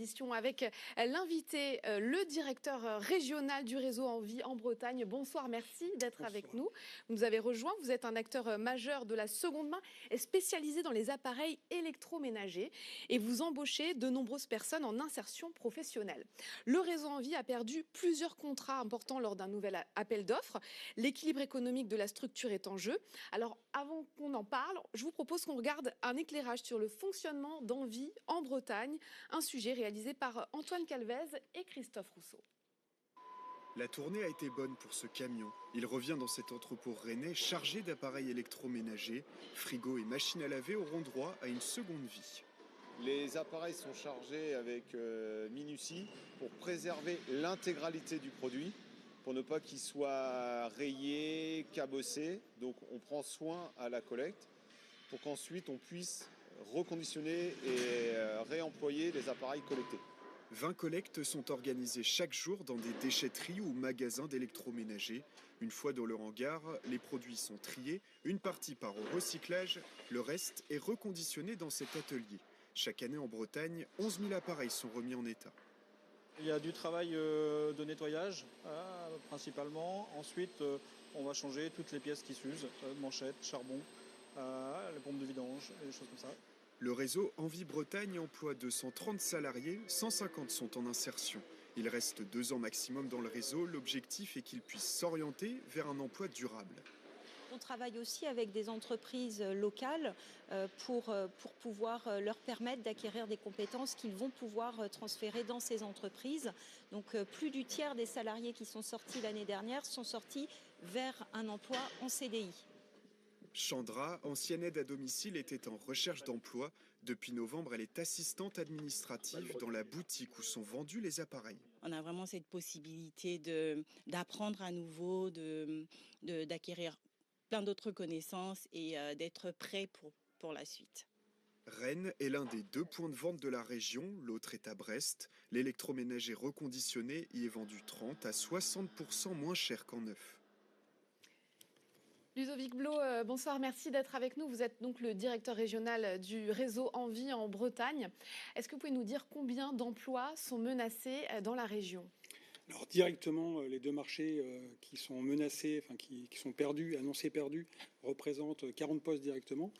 édition avec l'invité, le directeur régional du réseau Envie en Bretagne. Bonsoir, merci d'être avec nous. Vous nous avez rejoint, vous êtes un acteur majeur de la seconde main et spécialisé dans les appareils électroménagers et vous embauchez de nombreuses personnes en insertion professionnelle. Le réseau Envie a perdu plusieurs contrats importants lors d'un nouvel appel d'offres. L'équilibre économique de la structure est en jeu. Alors, avant qu'on en parle, je vous propose qu'on regarde un éclairage sur le fonctionnement d'Envie en Bretagne, un sujet réalisé par Antoine Calvez et Christophe Rousseau. La tournée a été bonne pour ce camion. Il revient dans cet entrepôt rennais chargé d'appareils électroménagers. Frigo et machines à laver auront droit à une seconde vie. Les appareils sont chargés avec minutie pour préserver l'intégralité du produit, pour ne pas qu'il soit rayé, cabossé. Donc on prend soin à la collecte pour qu'ensuite on puisse reconditionner et réemployer les appareils collectés. 20 collectes sont organisées chaque jour dans des déchetteries ou magasins d'électroménager. Une fois dans leur hangar, les produits sont triés, une partie part au recyclage, le reste est reconditionné dans cet atelier. Chaque année en Bretagne, 11 000 appareils sont remis en état. Il y a du travail de nettoyage principalement. Ensuite, on va changer toutes les pièces qui s'usent, manchettes, charbon, les pompes de vidange, et des choses comme ça. Le réseau Envie Bretagne emploie 230 salariés, 150 sont en insertion. Il reste 2 ans maximum dans le réseau. L'objectif est qu'ils puissent s'orienter vers un emploi durable. On travaille aussi avec des entreprises locales pour pouvoir leur permettre d'acquérir des compétences qu'ils vont pouvoir transférer dans ces entreprises. Donc plus du tiers des salariés qui sont sortis l'année dernière sont sortis vers un emploi en CDI. Chandra, ancienne aide à domicile, était en recherche d'emploi. Depuis novembre, elle est assistante administrative dans la boutique où sont vendus les appareils. On a vraiment cette possibilité d'apprendre à nouveau, d'acquérir plein d'autres connaissances et d'être prêt pour la suite. Rennes est l'un des 2 points de vente de la région, l'autre est à Brest. L'électroménager reconditionné y est vendu 30 à 60% moins cher qu'en neuf. Ludovic Blo, bonsoir, merci d'être avec nous. Vous êtes donc le directeur régional du réseau Envie en Bretagne. Est-ce que vous pouvez nous dire combien d'emplois sont menacés dans la région ? Alors directement, les 2 marchés qui sont menacés, enfin qui sont perdus, annoncés perdus, représentent 40 postes directement.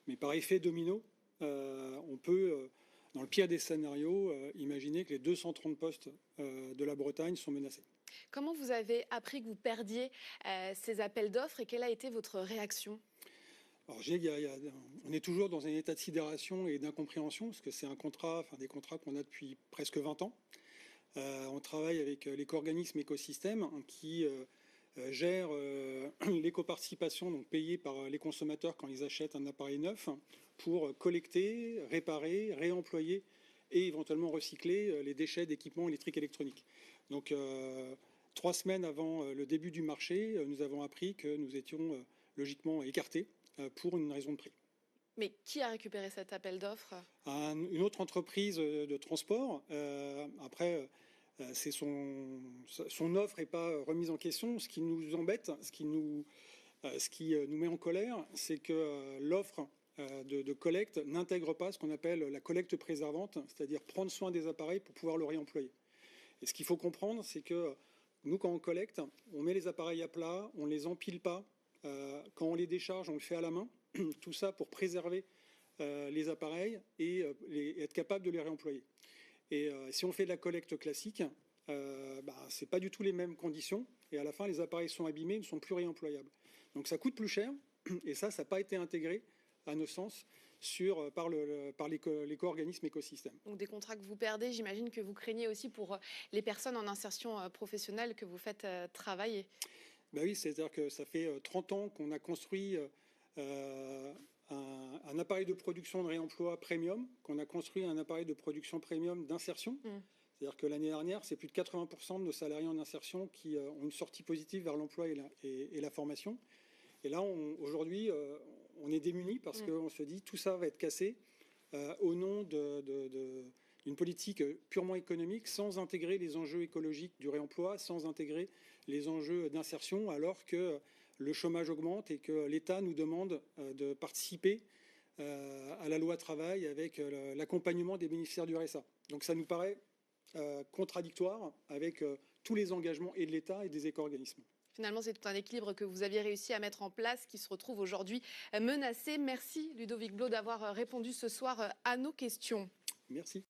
Mais par effet domino, on peut, dans le pire des scénarios, imaginer que les 230 postes de la Bretagne sont menacés. Comment vous avez appris que vous perdiez ces appels d'offres et quelle a été votre réaction ? Alors, on est toujours dans un état de sidération et d'incompréhension, parce que c'est des contrats qu'on a depuis presque 20 ans. On travaille avec l'éco-organisme Écosystème qui gère l'éco-participation donc payée par les consommateurs quand ils achètent un appareil neuf pour collecter, réparer, réemployer et éventuellement recycler les déchets d'équipements électriques et électroniques. Donc 3 semaines avant le début du marché, nous avons appris que nous étions logiquement écartés pour une raison de prix. Mais qui a récupéré cet appel d'offres ? Une autre entreprise de transport. Après, son offre n'est pas remise en question. Ce qui nous embête, ce qui nous met en colère, c'est que l'offre de collecte n'intègre pas ce qu'on appelle la collecte préservante, c'est-à-dire prendre soin des appareils pour pouvoir le réemployer. Et ce qu'il faut comprendre, c'est que nous, quand on collecte, on met les appareils à plat, on ne les empile pas. Quand on les décharge, on le fait à la main. Tout ça pour préserver les appareils et être capable de les réemployer. Et si on fait de la collecte classique, c'est pas du tout les mêmes conditions. Et à la fin, les appareils sont abîmés, ils ne sont plus réemployables. Donc ça coûte plus cher. Et ça n'a pas été intégré, à nos sens, par l'éco-organisme Écosystème. Donc des contrats que vous perdez, j'imagine que vous craignez aussi pour les personnes en insertion professionnelle que vous faites travailler. Oui, c'est-à-dire que ça fait 30 ans qu'on a construit un appareil de production de réemploi premium, qu'on a construit un appareil de production premium d'insertion. C'est-à-dire que l'année dernière, c'est plus de 80% de nos salariés en insertion qui ont une sortie positive vers l'emploi et la formation. Et là, aujourd'hui, on est démunis parce qu'on se dit tout ça va être cassé au nom d'une politique purement économique sans intégrer les enjeux écologiques du réemploi, sans intégrer les enjeux d'insertion, alors que le chômage augmente et que l'État nous demande de participer à la loi travail avec l'accompagnement des bénéficiaires du RSA. Donc ça nous paraît contradictoire avec tous les engagements et de l'État et des éco-organismes. Finalement, c'est tout un équilibre que vous aviez réussi à mettre en place qui se retrouve aujourd'hui menacé. Merci Ludovic Blau d'avoir répondu ce soir à nos questions. Merci.